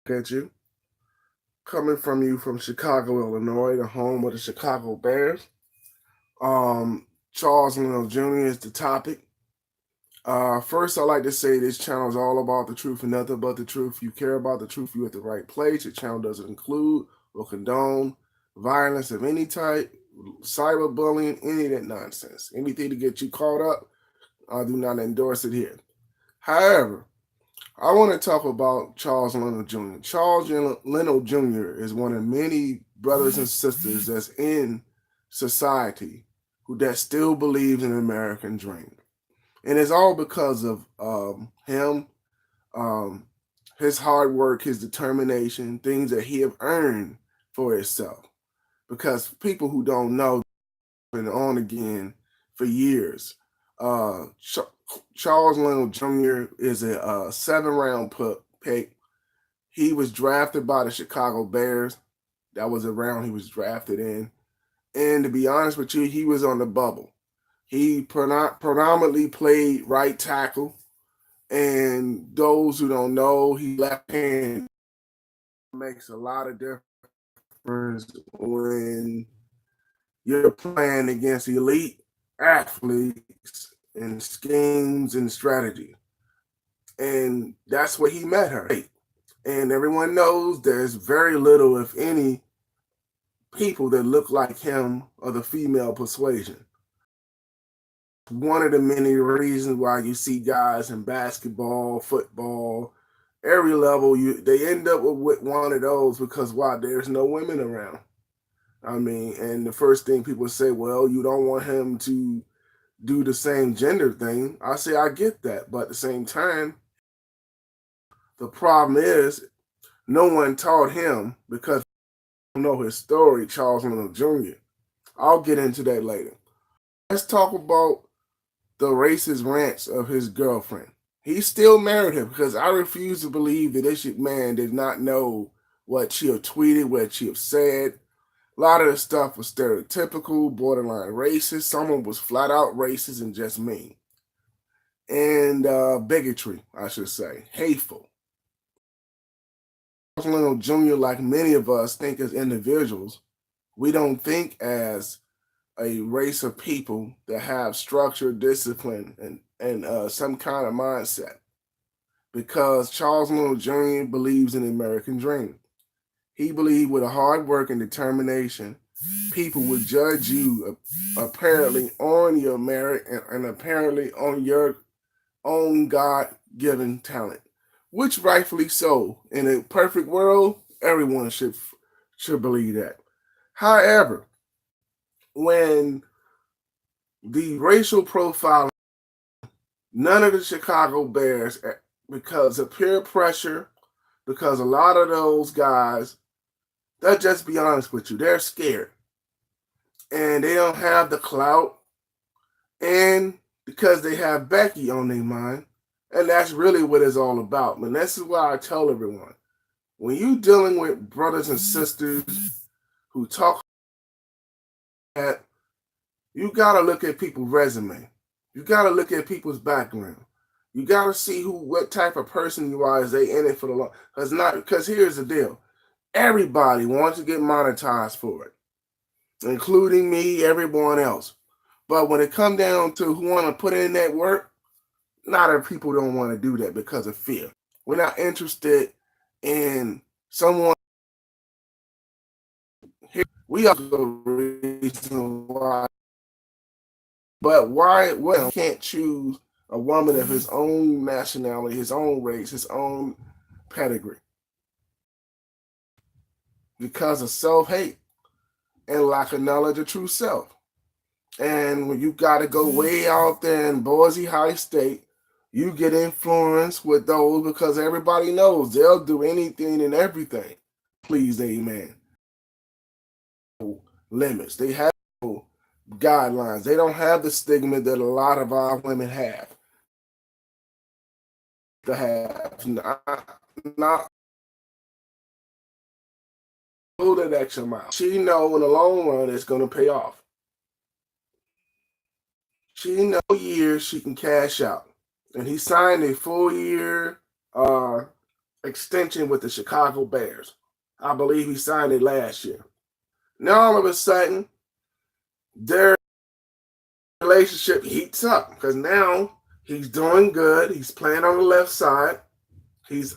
at you. Coming from you from Chicago, Illinois, the home of the Chicago Bears. Charles Leno Jr. is the topic. First, I like to say this channel is all about the truth and nothing but the truth. If you care about the truth, you're at the right place. Your channel doesn't include or condone violence of any type, cyberbullying, any of that nonsense. Anything to get you caught up, I do not endorse it here. However, I want to talk about Charles Leno Jr. Charles Leno Jr. is one of many brothers and sisters that's in society that still believes in the American dream. And it's all because of him, um, his hard work, his determination, things that he have earned for himself. Because people who don't know, been on again for years. Charles Leno Jr. is a 7-round pick. He was drafted by the Chicago Bears. That was a round he was drafted in. And to be honest with you, he was on the bubble. He predominantly played right tackle. And those who don't know, he left hand makes a lot of difference when you're playing against elite athletes and schemes and strategy. And that's where he met her. And everyone knows there's very little, if any, people that look like him of the female persuasion. One of the many reasons why you see guys in basketball, football, every level, they end up with one of those because why? There's no women around. I mean, and the first thing people say, well, you don't want him to do the same gender thing. I say, I get that. But at the same time, the problem is no one taught him because you know his story, Charles Leno Jr. I'll get into that later. Let's talk about the racist rants of his girlfriend. He still married her because I refuse to believe that this man did not know what she have tweeted, what she have said. A lot of the stuff was stereotypical, borderline racist. Someone was flat out racist and just mean. And bigotry, I should say, hateful. Charles Leno Jr., like many of us think as individuals, we don't think as a race of people that have structure, discipline, and some kind of mindset. Because Charles Leno Jr. believes in the American dream. He believed with a hard work and determination, people would judge you apparently on your merit and apparently on your own God-given talent, which rightfully so. In a perfect world, everyone should believe that. However, when the racial profile, none of the Chicago Bears, because of peer pressure, because a lot of those guys, they'll just be honest with you, they're scared. And they don't have the clout. And because they have Becky on their mind. And that's really what it's all about. And this is why I tell everyone, when you're dealing with brothers and sisters who talk at, you got to look at people's resume. You got to look at people's background. You got to see what type of person you are as they in it for the long. Because here's the deal. Everybody wants to get monetized for it, including me, everyone else. But when it comes down to who want to put in that work, a lot of people don't want to do that because of fear. We're not interested in someone. We are the reason why. But why? Well, he can't choose a woman of his own nationality, his own race, his own pedigree. Because of self-hate and lack of knowledge of true self. And when you got to go way out there in Boise High State, you get influenced with those because everybody knows they'll do anything and everything. Please, amen. Limits. They have no guidelines. They don't have the stigma that a lot of our women have. To have not go that extra mile. She know in the long run it's going to pay off. She know years she can cash out. And he signed a full year extension with the Chicago Bears. I believe he signed it last year. Now all of a sudden, their relationship heats up because now he's doing good. He's playing on the left side. He's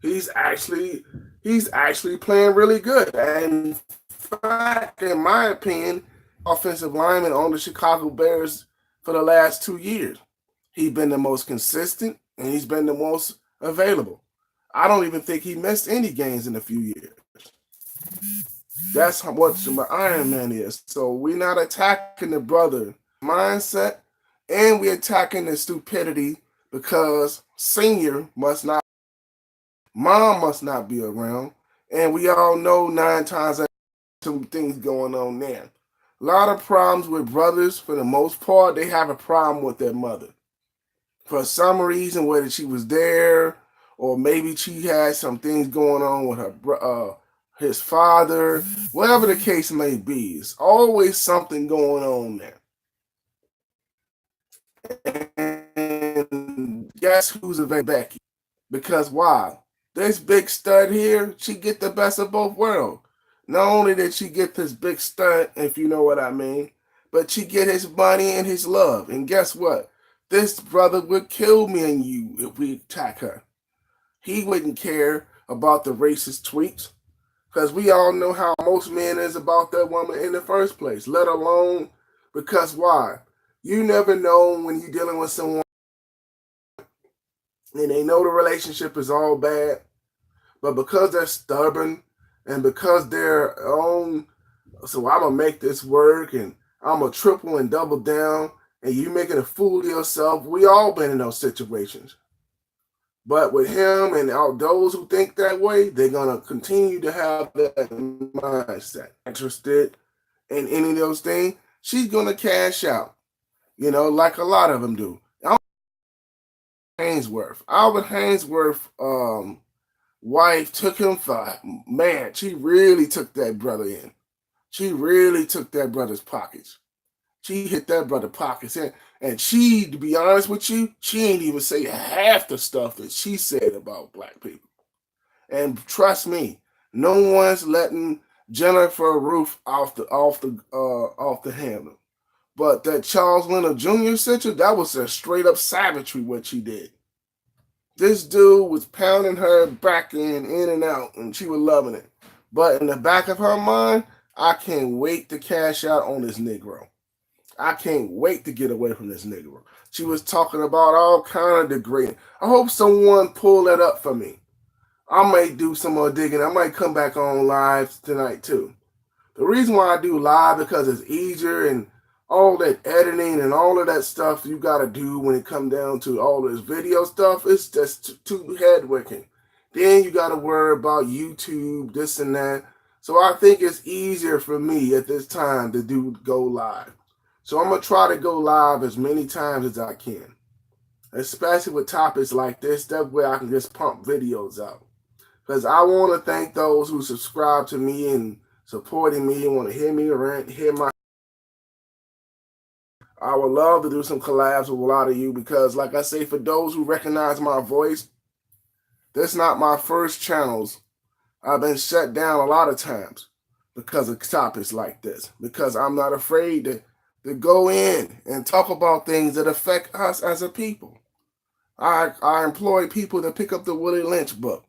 he's actually he's actually playing really good. And in fact, in my opinion, offensive lineman on the Chicago Bears for the last 2 years. He's been the most consistent and he's been the most available. I don't even think he missed any games in a few years. That's what my Iron Man is. So we're not attacking the brother mindset, and we're attacking the stupidity because senior must not, mom must not be around, and we all know 9 times out of some things going on there. A lot of problems with brothers. For the most part, they have a problem with their mother for some reason, whether she was there or maybe she had some things going on with her his father, whatever the case may be. It's always something going on there. And guess who's available? Becky. Because why? This big stud here, she get the best of both worlds. Not only did she get this big stud, if you know what I mean, but she get his money and his love. And guess what? This brother would kill me and you if we attack her. He wouldn't care about the racist tweets because we all know how most men is about that woman in the first place, let alone because why? You never know when you're dealing with someone and they know the relationship is all bad, but because they're stubborn and because they're on, so I'm going to make this work and I'm going to triple and double down and you making a fool of yourself. We all been in those situations. But with him and all those who think that way, they're going to continue to have that mindset. Interested in any of those things, she's going to cash out, like a lot of them do. Albert Hainsworth wife took him for, man, she really took that brother in. She really took that brother's pockets. She hit that brother pockets in. And she, to be honest with you, she ain't even say half the stuff that she said about black people. And trust me, no one's letting Jennifer Roof off the handle. But that Charles Leno Jr. situation, that was a straight up savagery what she did. This dude was pounding her back in and out, and she was loving it. But in the back of her mind, I can't wait to cash out on this Negro. I can't wait to get away from this Negro. She was talking about all kind of degrading. I hope someone pull that up for me. I might do some more digging. I might come back on live tonight too. The reason why I do live because it's easier and all that editing and all of that stuff you got to do when it comes down to all this video stuff, it's just too head-working. Then you got to worry about YouTube, this and that. So I think it's easier for me at this time to go live. So I'm going to try to go live as many times as I can, especially with topics like this. That way I can just pump videos out. Because I want to thank those who subscribe to me and supporting me and want to hear me rant, hear my. I would love to do some collabs with a lot of you because, like I say, for those who recognize my voice, this is not my first channels. I've been shut down a lot of times because of topics like this, because I'm not afraid to go in and talk about things that affect us as a people. I employ people to pick up the Willie Lynch book,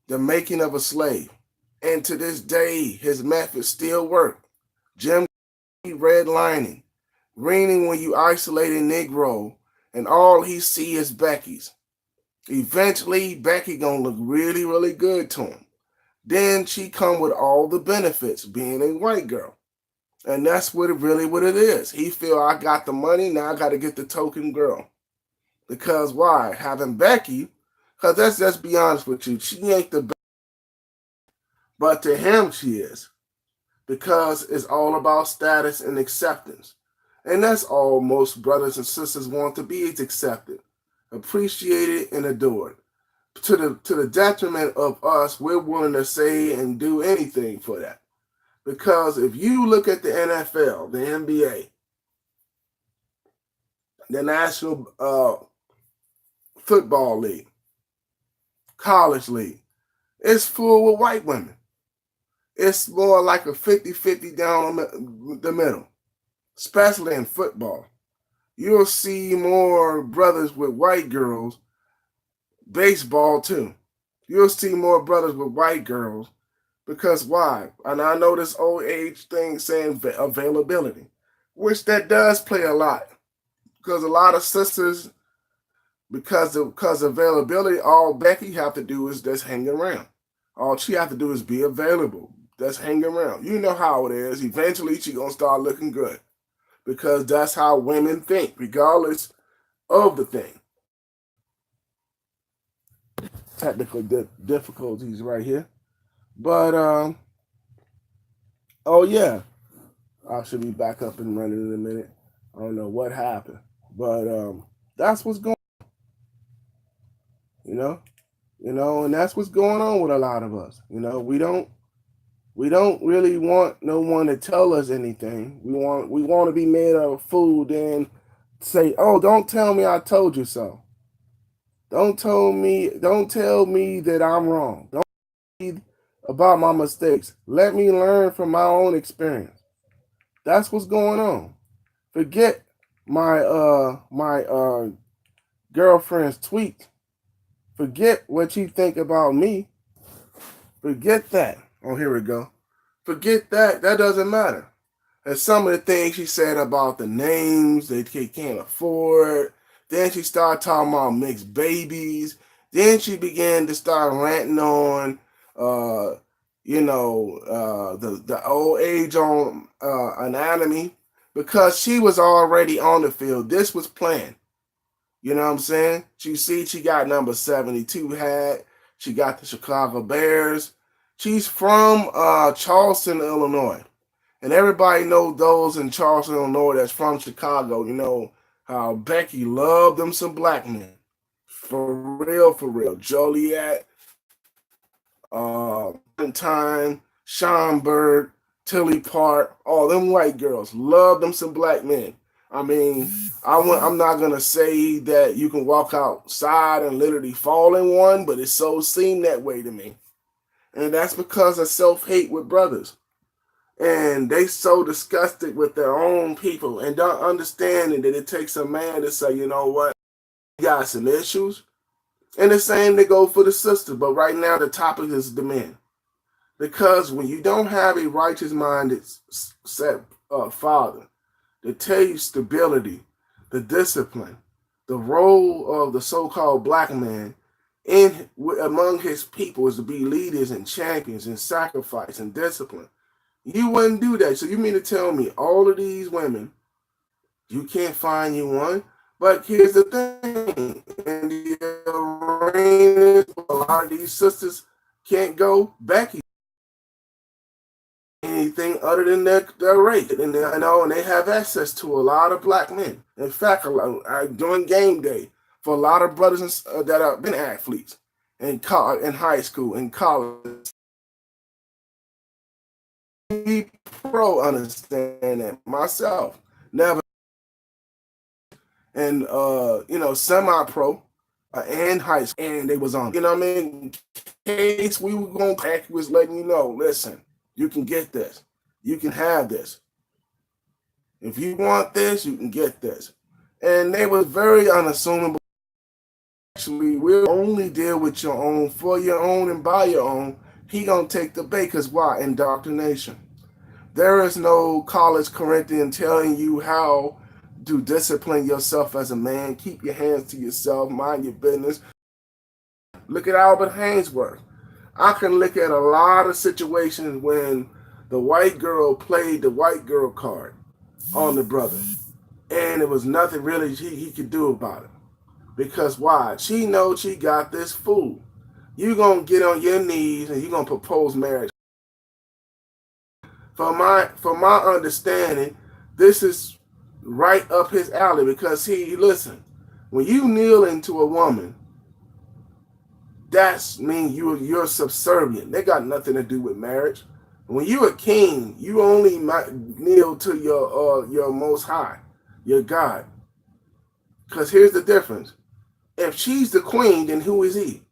The Making of a Slave. And to this day, his methods still work. Jim redlining, reading when you isolate a Negro, and all he see is Becky's. Eventually, Becky gonna look really, really good to him. Then she come with all the benefits, being a white girl. And that's what it is. He feel I got the money, now I got to get the token girl. Because why? Having Becky, because let's be honest with you, she ain't the best. But to him, she is. Because it's all about status and acceptance. And that's all most brothers and sisters want to be, is accepted, appreciated, and adored. To the detriment of us, we're willing to say and do anything for that. Because if you look at the NFL, the NBA, the National Football League, college league. It's full with white women. It's more like a 50-50 down the middle, especially in football. You'll see more brothers with white girls, baseball too. You'll see more brothers with white girls because why? And I know this old age thing saying availability, which that does play a lot because a lot of sisters, because availability, all Becky have to do is just hang around. All she have to do is be available. Just hang around. You know how it is. Eventually, she gonna start looking good because that's how women think, regardless of the thing. Technical difficulties right here, but oh yeah, I should be back up and running in a minute. I don't know what happened, but that's what's going. You know, and that's what's going on with a lot of us. We don't really want no one to tell us anything. We want to be made of food and say, "Oh, don't tell me I told you so. Don't tell me that I'm wrong. Don't tell me about my mistakes. Let me learn from my own experience." That's what's going on. Forget my girlfriend's tweet. Forget what you think about me. Forget that. Oh, here we go. Forget that. That doesn't matter. And some of the things she said about the names that they can't afford. Then she started talking about mixed babies. Then she began to start ranting on, the old age on anatomy because she was already on the field. This was planned. You know what I'm saying? She got number 72 hat. She got the Chicago Bears. She's from Charleston, Illinois. And everybody knows those in Charleston, Illinois that's from Chicago. You know how Becky loved them some black men. For real, for real. Joliet, Valentine, Schomburg, Tilly Park, all them white girls. Love them some black men. I mean, I'm not going to say that you can walk outside and literally fall in one, but it so seemed that way to me. And that's because of self-hate with brothers. And they so disgusted with their own people and don't understanding that it takes a man to say, you know what, you got some issues. And the same to go for the sister. But right now the topic is the men. Because when you don't have a righteous minded set father to tell you stability, the discipline, the role of the so-called black man among his people is to be leaders and champions and sacrifice and discipline. You wouldn't do that. So you mean to tell me all of these women, you can't find you one? But here's the thing. In the arenas, a lot of these sisters can't go Becky anything other than their race. And they have access to a lot of black men. In fact, during game day, for a lot of brothers that have been athletes in high school, in college, pro understand that myself. Never and semi-pro and high school, and they was on. You know what I mean? In case we were going back, was letting you know, listen, you can get this, you can have this. If you want this, you can get this. And they were very unassuming. Actually, we'll only deal with your own, for your own, and by your own. He gonna take the bait, cause why? Indoctrination. There is no college Corinthian telling you how to discipline yourself as a man. Keep your hands to yourself. Mind your business. Look at Albert Hainsworth. I can look at a lot of situations when the white girl played the white girl card on the brother. And it was nothing really he could do about it. Because why? She knows she got this fool. You're going to get on your knees and you're going to propose marriage. For my understanding, this is right up his alley because listen, when you kneel into a woman, that's mean you're subservient. They got nothing to do with marriage. When you're a king, you only kneel to your most high, your God. Because here's the difference. If she's the queen, then who is he?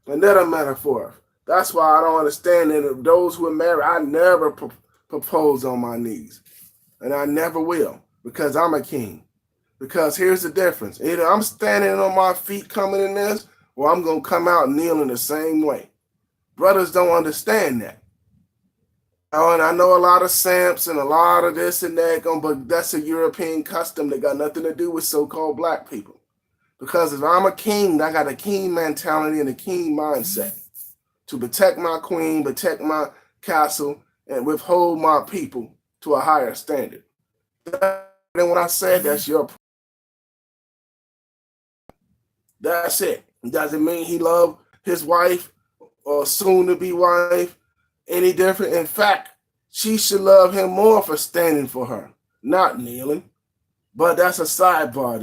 Another metaphor. That's why I don't understand that those who are married, I never propose on my knees. And I never will, because I'm a king. Because here's the difference. Either I'm standing on my feet coming in this, or I'm going to come out kneeling the same way. Brothers don't understand that. Oh, and I know a lot of Samps and a lot of this and that, but that's a European custom that got nothing to do with so-called black people. Because if I'm a king, I got a king mentality and a king mindset to protect my queen, protect my castle, and withhold my people to a higher standard. And when I said that's your, that's it. It doesn't mean he loved his wife or soon-to-be wife any different. In fact, she should love him more for standing for her, not kneeling. But that's a sidebar.